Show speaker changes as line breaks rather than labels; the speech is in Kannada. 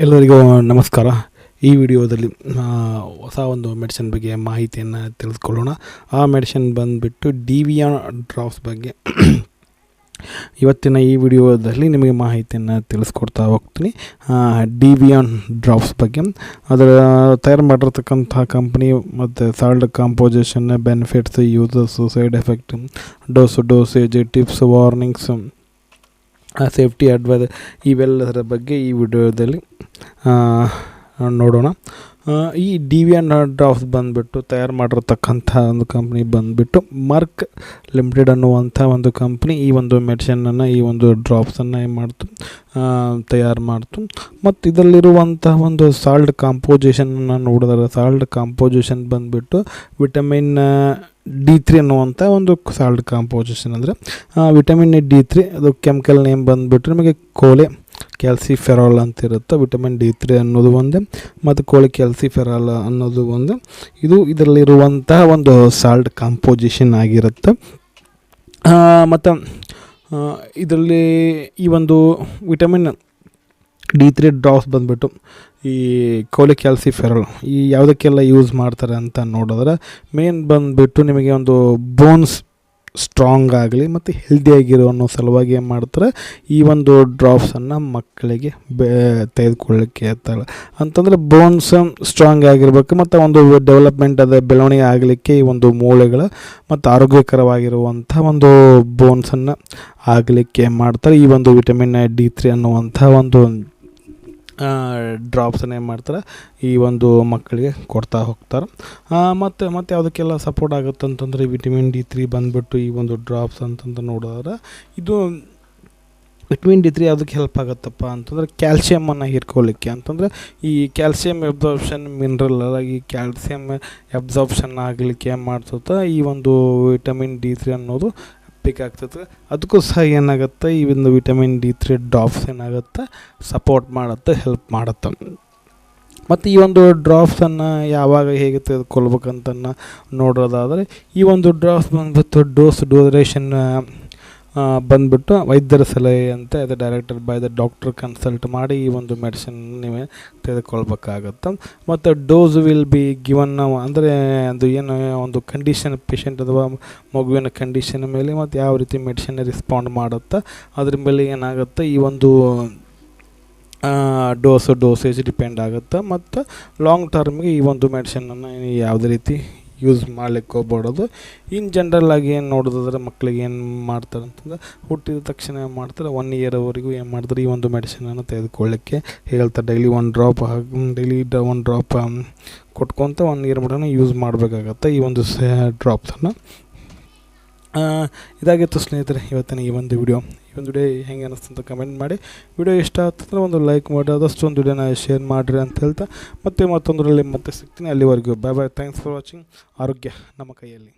ಎಲ್ಲರಿಗೂ ನಮಸ್ಕಾರ. ಈ ವಿಡಿಯೋದಲ್ಲಿ ಹೊಸ ಒಂದು ಮೆಡಿಸಿನ್ ಬಗ್ಗೆ ಮಾಹಿತಿಯನ್ನು ತಿಳಿದುಕೊಳ್ಳೋಣ. ಆ ಮೆಡಿಸಿನ್ ಬಂದುಬಿಟ್ಟು ಡಿವಿಯಾನ್ ಡ್ರಾಪ್ಸ್ ಬಗ್ಗೆ ಇವತ್ತಿನ ಈ ವಿಡಿಯೋದಲ್ಲಿ ನಿಮಗೆ ಮಾಹಿತಿಯನ್ನು ತಿಳಿಸ್ಕೊಡ್ತಾ ಹೋಗ್ತೀನಿ. ಡಿವಿಯಾನ್ ಡ್ರಾಪ್ಸ್ ಬಗ್ಗೆ ಅದರ ತಯಾರು ಮಾಡಿರ್ತಕ್ಕಂಥ ಕಂಪ್ನಿ ಮತ್ತು salt composition, benefits, uses, side effect, dosage, tips, warnings, safety advice ಇವೆಲ್ಲದರ ಬಗ್ಗೆ ಈ ವಿಡಿಯೋದಲ್ಲಿ ನೋಡೋಣ. ಈ ಡಿವಿಯಾನ್ ಡ್ರಾಪ್ಸ್ ಬಂದುಬಿಟ್ಟು ತಯಾರು ಮಾಡಿರ್ತಕ್ಕಂಥ ಒಂದು ಕಂಪ್ನಿ ಬಂದುಬಿಟ್ಟು ಮರ್ಕ್ ಲಿಮಿಟೆಡ್ ಅನ್ನುವಂಥ ಒಂದು ಕಂಪ್ನಿ ಈ ಒಂದು ಮೆಡಿಸಿನನ್ನು, ಈ ಒಂದು ಡ್ರಾಪ್ಸನ್ನು ಏನು ಮಾಡ್ತು, ತಯಾರು ಮಾಡ್ತು. ಮತ್ತು ಇದರಲ್ಲಿರುವಂಥ ಒಂದು ಸಾಲ್ಟ್ ಕಾಂಪೋಸಿಷನನ್ನು ನೋಡಿದ್ರೆ, ಸಾಲ್ಟ್ ಕಾಂಪೋಸಿಷನ್ ಬಂದುಬಿಟ್ಟು ವಿಟಮಿನ್ D3 ಅನ್ನುವಂಥ ಒಂದು ಸಾಲ್ಟ್ ಕಾಂಪೋಸಿಷನ್. ಅಂದರೆ ವಿಟಮಿನ್ D3 ಅದು ಕೆಮಿಕಲ್ ನೇಮ್ ಬಂದುಬಿಟ್ಟು ನಮಗೆ ಕೋಲೆ ಕ್ಯಾಲ್ಸಿಫೆರಾಲ್ ಅಂತ ಇರುತ್ತೆ. ವಿಟಮಿನ್ D3 ಅನ್ನೋದು ಒಂದೇ, ಮತ್ತು ಕೋಲೆ ಕ್ಯಾಲ್ಸಿಫೆರಾಲ್ ಅನ್ನೋದು ಒಂದು. ಇದು ಇದರಲ್ಲಿರುವಂತಹ ಒಂದು ಸಾಲ್ಟ್ ಕಾಂಪೋಸಿಷನ್ ಆಗಿರುತ್ತೆ. ಮತ್ತು ಇದರಲ್ಲಿ ಈ ಒಂದು ವಿಟಮಿನ್ D3 ಡ್ರಾಪ್ಸ್ ಬಂದುಬಿಟ್ಟು ಈ ಕೋಲೆ ಕ್ಯಾಲ್ಸಿಫೆರಾಲ್ ಈ ಯಾವುದಕ್ಕೆಲ್ಲ ಯೂಸ್ ಮಾಡ್ತಾರೆ ಅಂತ ನೋಡಿದ್ರೆ, ಮೇನ್ ಬಂದುಬಿಟ್ಟು ನಿಮಗೆ ಒಂದು ಬೋನ್ಸ್ ಸ್ಟ್ರಾಂಗ್ ಆಗಲಿ ಮತ್ತು ಹೆಲ್ದಿಯಾಗಿರೋ ಅನ್ನೋ ಸಲುವಾಗಿ ಏನು ಮಾಡ್ತಾರೆ, ಈ ಒಂದು ಡ್ರಾಪ್ಸನ್ನು ಮಕ್ಕಳಿಗೆ ತೆಗೆದುಕೊಳ್ಳಿಕ್ಕೆ ಇರ್ತಾರೆ. ಅಂತಂದರೆ ಬೋನ್ಸ್ ಸ್ಟ್ರಾಂಗ್ ಆಗಿರಬೇಕು ಮತ್ತು ಒಂದು ಡೆವಲಪ್ಮೆಂಟ್ ಅದ ಬೆಳವಣಿಗೆ ಆಗಲಿಕ್ಕೆ ಈ ಒಂದು ಮೂಳೆಗಳ ಮತ್ತು ಆರೋಗ್ಯಕರವಾಗಿರುವಂಥ ಒಂದು ಬೋನ್ಸನ್ನು ಆಗಲಿಕ್ಕೆ ಮಾಡ್ತಾರೆ. ಈ ಒಂದು ವಿಟಮಿನ್ D3 ಅನ್ನುವಂಥ ಒಂದು ಡ್ರಾಪ್ಸನ್ನು ಏನು ಮಾಡ್ತಾರೆ, ಈ ಒಂದು ಮಕ್ಕಳಿಗೆ ಕೊಡ್ತಾ ಹೋಗ್ತಾರೆ. ಮತ್ತು ಯಾವುದಕ್ಕೆಲ್ಲ ಸಪೋರ್ಟ್ ಆಗುತ್ತೆ ಅಂತಂದರೆ, ವಿಟಮಿನ್ D3 ಬಂದುಬಿಟ್ಟು ಈ ಒಂದು ಡ್ರಾಪ್ಸ್ ಅಂತಂದು ನೋಡಿದ್ರೆ, ಇದು ವಿಟಮಿನ್ D3 ಯಾವುದಕ್ಕೆ ಹೆಲ್ಪ್ ಆಗುತ್ತಪ್ಪ ಅಂತಂದರೆ ಕ್ಯಾಲ್ಸಿಯಮನ್ನು ಹೀರ್ಕೊಳ್ಳಿಕ್ಕೆ. ಅಂತಂದರೆ ಈ ಕ್ಯಾಲ್ಸಿಯಂ ಅಬ್ಸಾರ್ಪ್ಷನ್ ಮಿನರಲ್ ಈ ಕ್ಯಾಲ್ಸಿಯಂ ಅಬ್ಸಾರ್ಪ್ಷನ್ ಆಗಲಿಕ್ಕೆ ಏನು ಮಾಡ್ತದೆ, ಈ ಒಂದು ವಿಟಮಿನ್ D3 ಅನ್ನೋದು ಬೇಕಾಗ್ತದೆ. ಅದಕ್ಕೂ ಸಹ ಏನಾಗುತ್ತೆ, ಈ ಒಂದು ವಿಟಮಿನ್ D3 ಡ್ರಾಪ್ಸ್ ಏನಾಗುತ್ತೆ, ಸಪೋರ್ಟ್ ಮಾಡುತ್ತೆ, ಹೆಲ್ಪ್ ಮಾಡುತ್ತೆ. ಮತ್ತು ಈ ಒಂದು ಡ್ರಾಪ್ಸನ್ನು ಯಾವಾಗ ಹೇಗೆ ತೆಗೆದುಕೊಳ್ಬೇಕಂತನ್ನು ನೋಡೋದಾದರೆ, ಈ ಒಂದು ಡ್ರಾಪ್ಸ್ ಬಂದುಬಿಟ್ಟು ಡ್ಯೂರೇಷನ್ ಬಂದುಬಿಟ್ಟು ವೈದ್ಯರ ಸಲಹೆ ಅಂತ ಇದು director by the doctor consult ಮಾಡಿ ಈ ಒಂದು ಮೆಡಿಸಿನ್ ನೀವೇ ತೆಗೆದುಕೊಳ್ಬೇಕಾಗತ್ತೆ. ಮತ್ತು ಡೋಸ್ ವಿಲ್ ಬಿ ಗಿವನ್, ಅಂದರೆ ಅದು ಏನು ಒಂದು ಕಂಡೀಷನ್, ಪೇಷಂಟ್ ಅಥವಾ ಮಗುವಿನ ಕಂಡೀಷನ್ ಮೇಲೆ ಮತ್ತು ಯಾವ ರೀತಿ ಮೆಡಿಸಿನ್ ರೆಸ್ಪಾಂಡ್ ಮಾಡುತ್ತೆ ಅದ್ರ ಮೇಲೆ ಏನಾಗುತ್ತೆ, ಈ ಒಂದು ಡೋಸೇಜ್ ಡಿಪೆಂಡ್ ಆಗುತ್ತೆ. ಮತ್ತು ಲಾಂಗ್ ಟರ್ಮ್ಗೆ ಈ ಒಂದು ಮೆಡಿಸಿನನ್ನು ಯಾವುದೇ ರೀತಿ ಯೂಸ್ ಮಾಡಲಿಕ್ಕೆ ಹೋಗ್ಬಾರ್ದು. ಇನ್ ಜನರಲ್ಲಾಗಿ ಏನು ನೋಡೋದಾದ್ರೆ, ಮಕ್ಕಳಿಗೆ ಏನು ಮಾಡ್ತಾರೆ ಅಂತಂದರೆ, ಹುಟ್ಟಿದ ತಕ್ಷಣ ಏನು ಮಾಡ್ತಾರೆ, 1 ಇಯರ್ವರೆಗೂ ಏನು ಮಾಡ್ತಾರೆ, ಈ ಒಂದು ಮೆಡಿಸಿನನ್ನು ತೆಗೆದುಕೊಳ್ಳಿಕ್ಕೆ ಹೇಳ್ತಾರೆ. ಡೈಲಿ 1 ಡ್ರಾಪ್ ಕೊಟ್ಕೊತ 1 ಇಯರ್ ಮಟನ ಯೂಸ್ ಮಾಡಬೇಕಾಗತ್ತೆ ಈ ಒಂದು ಡ್ರಾಪ್ಸನ್ನು. ಇದಾಗಿತ್ತು ಸ್ನೇಹಿತರೆ ಇವತ್ತಿನ ಈ ಒಂದು ವಿಡಿಯೋ ಹೆಂಗೆ ಅನ್ನಿಸ್ತು ಅಂತ ಕಮೆಂಟ್ ಮಾಡಿ. ವಿಡಿಯೋ ಇಷ್ಟ ಆಗ್ತಂದ್ರೆ ಒಂದು ಲೈಕ್ ಮಾಡಿ, ಆದಷ್ಟು ಒಂದು ವಿಡಿಯೋನ ಶೇರ್ ಮಾಡಿರಿ ಅಂತ ಹೇಳ್ತಾ ಮತ್ತೊಂದರಲ್ಲಿ ಮತ್ತೆ ಸಿಗ್ತೀನಿ. ಅಲ್ಲಿವರೆಗೂ bye bye. Thanks for watching. ಆರೋಗ್ಯ ನಮ್ಮ ಕೈಯಲ್ಲಿ.